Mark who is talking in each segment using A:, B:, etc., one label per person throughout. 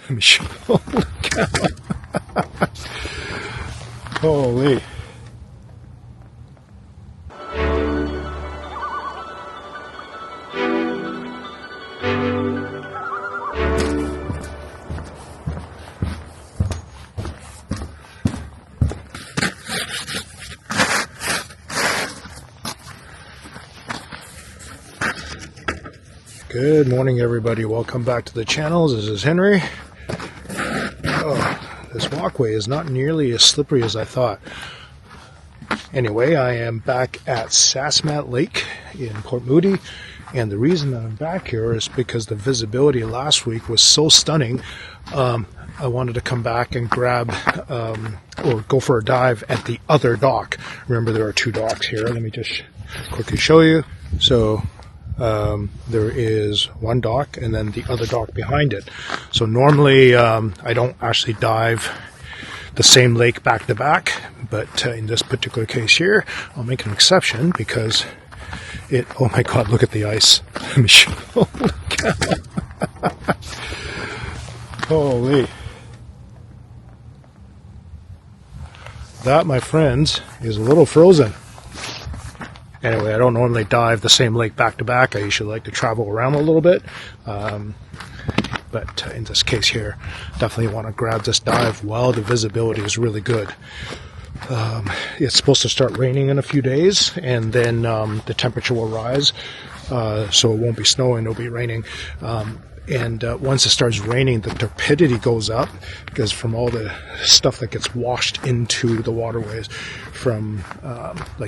A: Let me show you. Holy. Good morning, everybody. Welcome back to the channel. This is Henry. This walkway is not nearly as slippery as I thought. Anyway, I am back at Sassmat Lake in Port Moody, and the reason that I'm back here is because the visibility last week was so stunning. I wanted to come back and grab or go for a dive at the other dock. Remember, there are two docks here. Let me just quickly show you. So there is one dock and then the other dock behind it. So normally I don't actually dive the same lake back to back, but in this particular case here, I'll make an exception because oh my god, look at the ice. Let me show you. Holy. That, my friends, is a little frozen. Anyway, I don't normally dive the same lake back to back. I usually like to travel around a little bit. But in this case here, definitely want to grab this dive while the visibility is really good. It's supposed to start raining in a few days, and then the temperature will rise. So it won't be snowing, it'll be raining. And once it starts raining, the turbidity goes up because from all the stuff that gets washed into the waterways from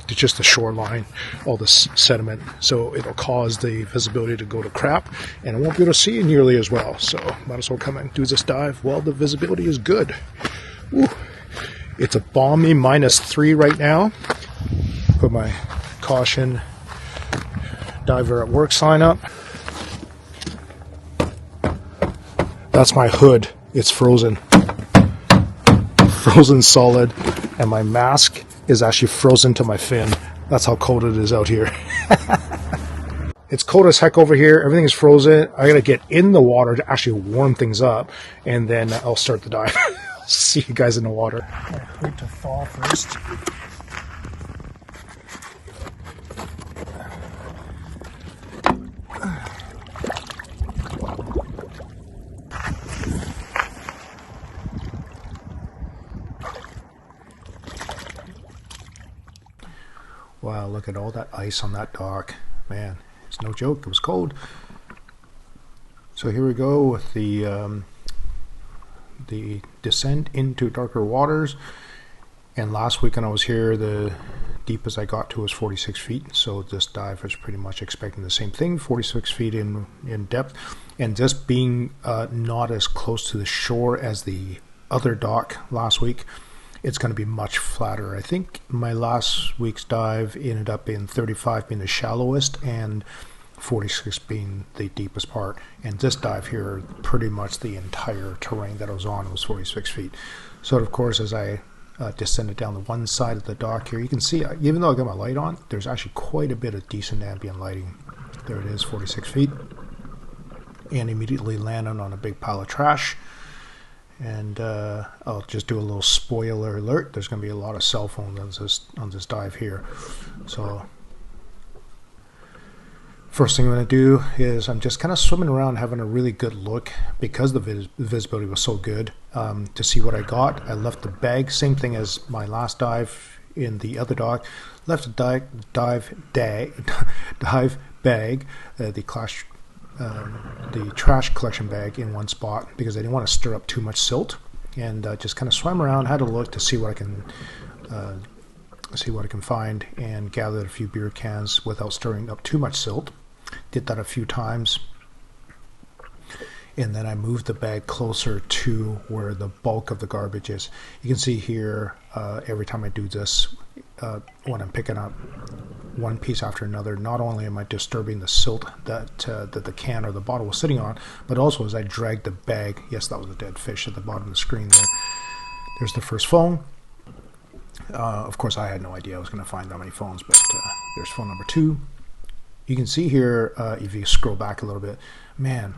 A: just the shoreline, all this sediment. So it'll cause the visibility to go to crap, and I won't be able to see nearly as well. So might as well come and do this dive while the visibility is good. Woo. It's a balmy -3 right now. Put my caution diver at work sign up. That's my hood. It's frozen. Frozen solid. And my mask is actually frozen to my fin. That's how cold it is out here. It's cold as heck over here. Everything is frozen. I gotta get in the water to actually warm things up, and then I'll start the dive. See you guys in the water. I wait to thaw first. Wow, look at all that ice on that dock. Man, it's no joke. It was cold. So here we go with the descent into darker waters. And last week when I was here, the deepest I got to was 46 feet. So this dive was pretty much expecting the same thing, 46 feet in depth. And just being not as close to the shore as the other dock last week, it's going to be much flatter. I think my last week's dive ended up in 35 being the shallowest and 46 being the deepest part. And this dive here, pretty much the entire terrain that I was on was 46 feet. So of course, as I descended down the one side of the dock here, you can see, even though I got my light on, there's actually quite a bit of decent ambient lighting. There it is, 46 feet. And immediately landed on a big pile of trash. And I'll just do a little spoiler alert. There's going to be a lot of cell phones on this dive here. So first thing I'm going to do is I'm just kind of swimming around, having a really good look because the visibility was so good to see what I got. I left the bag, same thing as my last dive in the other dock. Left a dive bag, the trash collection bag in one spot because I didn't want to stir up too much silt, and just kind of swam around, had a look to see what I can find, and gathered a few beer cans without stirring up too much silt. Did that a few times, and then I moved the bag closer to where the bulk of the garbage is. You can see here every time I do this, when I'm picking up one piece after another, not only am I disturbing the silt that the can or the bottle was sitting on, but also as I drag the bag, yes, that was a dead fish at the bottom of the screen there. There's the first phone. Of course, I had no idea I was going to find that many phones, but there's phone number 2. You can see here, if you scroll back a little bit, man,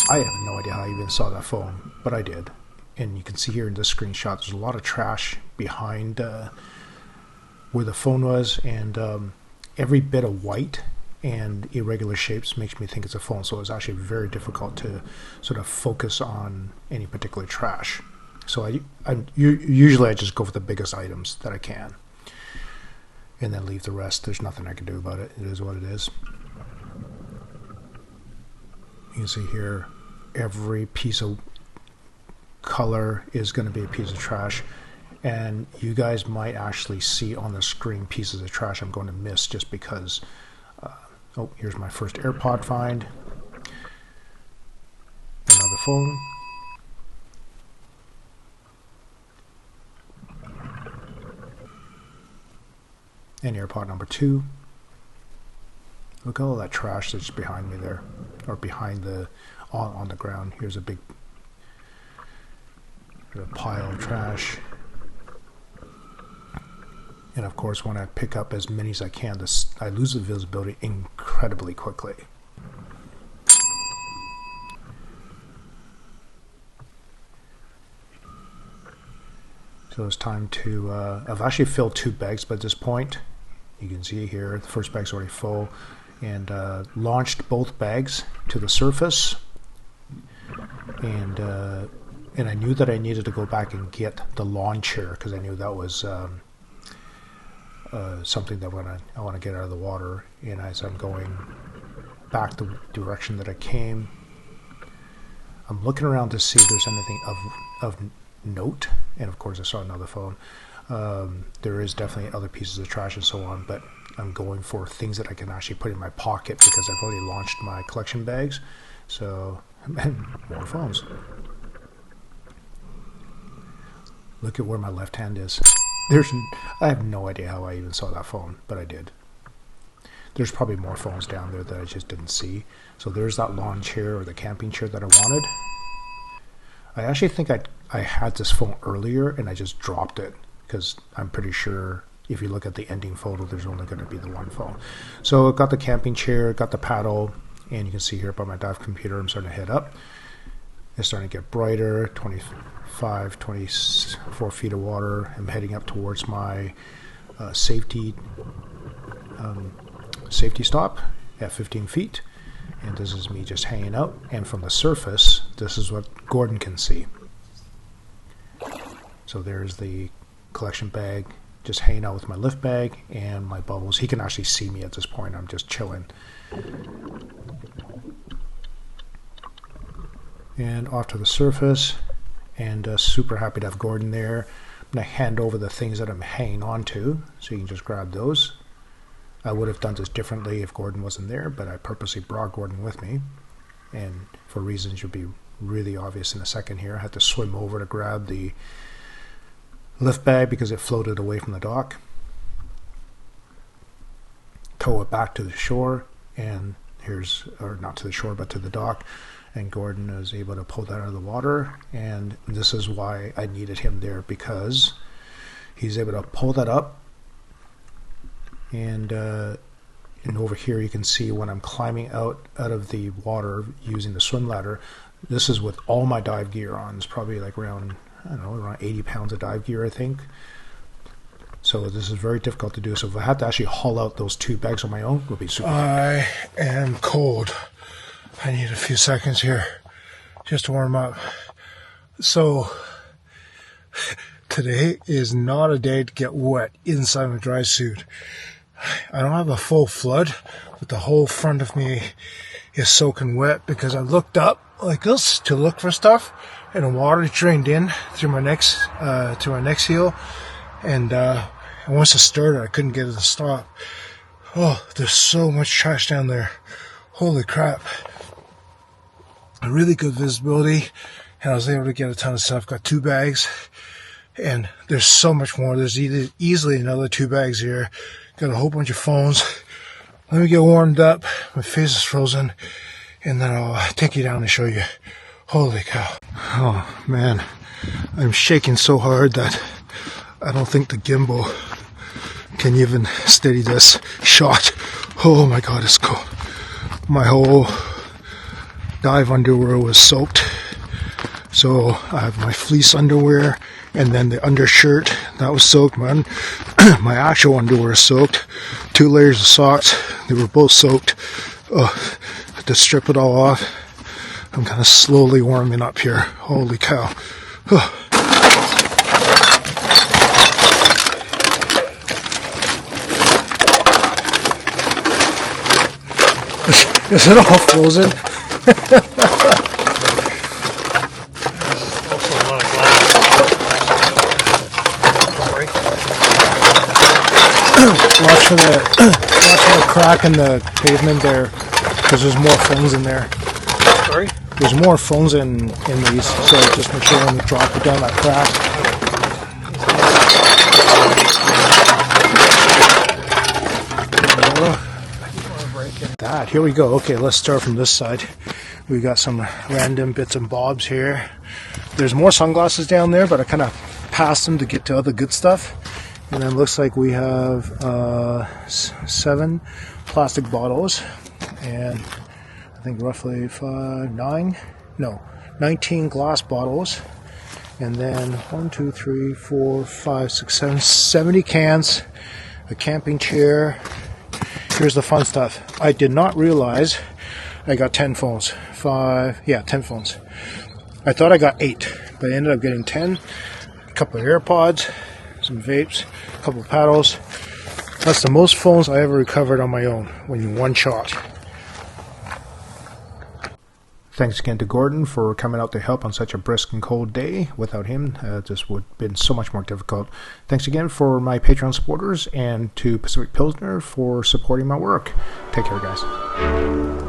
A: I have no idea how I even saw that phone, but I did. And you can see here in this screenshot, there's a lot of trash behind where the phone was, and every bit of white and irregular shapes makes me think it's a phone. So it's actually very difficult to sort of focus on any particular trash. So usually I just go for the biggest items that I can, and then leave the rest. There's nothing I can do about it. It is what it is. You can see here, every piece of color is going to be a piece of trash, and you guys might actually see on the screen pieces of trash I'm going to miss just because. Oh, here's my first AirPod find. Another phone. And AirPod number 2. Look at all that trash that's behind me there, or behind the on the ground. Here's a big pile of trash. And of course, when I pick up as many as I can, I lose the visibility incredibly quickly. So it's time to, I've actually filled 2 bags by this point. You can see here, the first bag's already full, and launched both bags to the surface. And I knew that I needed to go back and get the lawn chair, because I knew that was something that I want to get out of the water. And as I'm going back the direction that I came, I'm looking around to see if there's anything of note. And of course I saw another phone. There is definitely other pieces of trash and so on, but I'm going for things that I can actually put in my pocket because I've already launched my collection bags. So, and more phones. Look at where my left hand is. I have no idea how I even saw that phone, but I did. There's probably more phones down there that I just didn't see. So there's that lawn chair or the camping chair that I wanted. I actually think I had this phone earlier and I just dropped it because I'm pretty sure if you look at the ending photo, there's only going to be the one phone. So I got the camping chair, got the paddle, and you can see here by my dive computer, I'm starting to head up. It's starting to get brighter, 25, 24 feet of water. I'm heading up towards my safety stop at 15 feet. And this is me just hanging out. And from the surface, this is what Gordon can see. So there's the collection bag, just hanging out with my lift bag and my bubbles. He can actually see me at this point. I'm just chilling. And off to the surface, and super happy to have Gordon there. I'm going to hand over the things that I'm hanging on to, so you can just grab those. I would have done this differently if Gordon wasn't there, but I purposely brought Gordon with me, and for reasons you'll be really obvious in a second here, I had to swim over to grab the lift bag because it floated away from the dock, tow it back to the shore, and or not to the shore, but to the dock. And Gordon was able to pull that out of the water, and this is why I needed him there, because he's able to pull that up, and over here you can see when I'm climbing out of the water using the swim ladder, this is with all my dive gear on. It's probably like around, I don't know, around 80 pounds of dive gear, I think. So this is very difficult to do. So if I had to actually haul out those 2 bags on my own, it would be super
B: I am cold. I need a few seconds here just to warm up. So today is not a day to get wet inside my dry suit. I don't have a full flood, but the whole front of me is soaking wet because I looked up like this to look for stuff, and the water drained in through my next heel, and once it started, I couldn't get it to stop. Oh, there's so much trash down there. Holy crap. A really good visibility, and I was able to get a ton of stuff. Got 2 bags, and there's so much more. There's easily another 2 bags here. Got a whole bunch of phones. Let me get warmed up. My face is frozen, and then I'll take you down and show you. Holy cow. Oh man, I'm shaking so hard that I don't think the gimbal can even steady this shot. Oh my god, it's cold. my whole dive underwear was soaked. So I have my fleece underwear and then the undershirt that was soaked. My actual underwear is soaked. 2 layers of socks, they were both soaked. I had to strip it all off. I'm kind of slowly warming up here. Holy cow. Is it all frozen? Watch for the crack in the pavement there, because there's more phones in there.
C: Sorry?
B: There's more phones in these, so just make sure when you drop it down that crack. That, here we go. Okay, let's start from this side. We got some random bits and bobs here. There's more sunglasses down there, but I kind of passed them to get to other good stuff. And then looks like we have 7 plastic bottles, and I think roughly 19 glass bottles, and then 1, 2, 3, 4, 5, 6, 7, 70 cans, a camping chair. Here's the fun stuff. I did not realize I got 10 phones. 10 phones. I thought I got 8, but I ended up getting 10. A couple of AirPods, some vapes, a couple of paddles. That's the most phones I ever recovered on my own, in one shot.
A: Thanks again to Gordon for coming out to help on such a brisk and cold day. Without him, this would have been so much more difficult. Thanks again for my Patreon supporters, and to Pacific Pilsner for supporting my work. Take care, guys.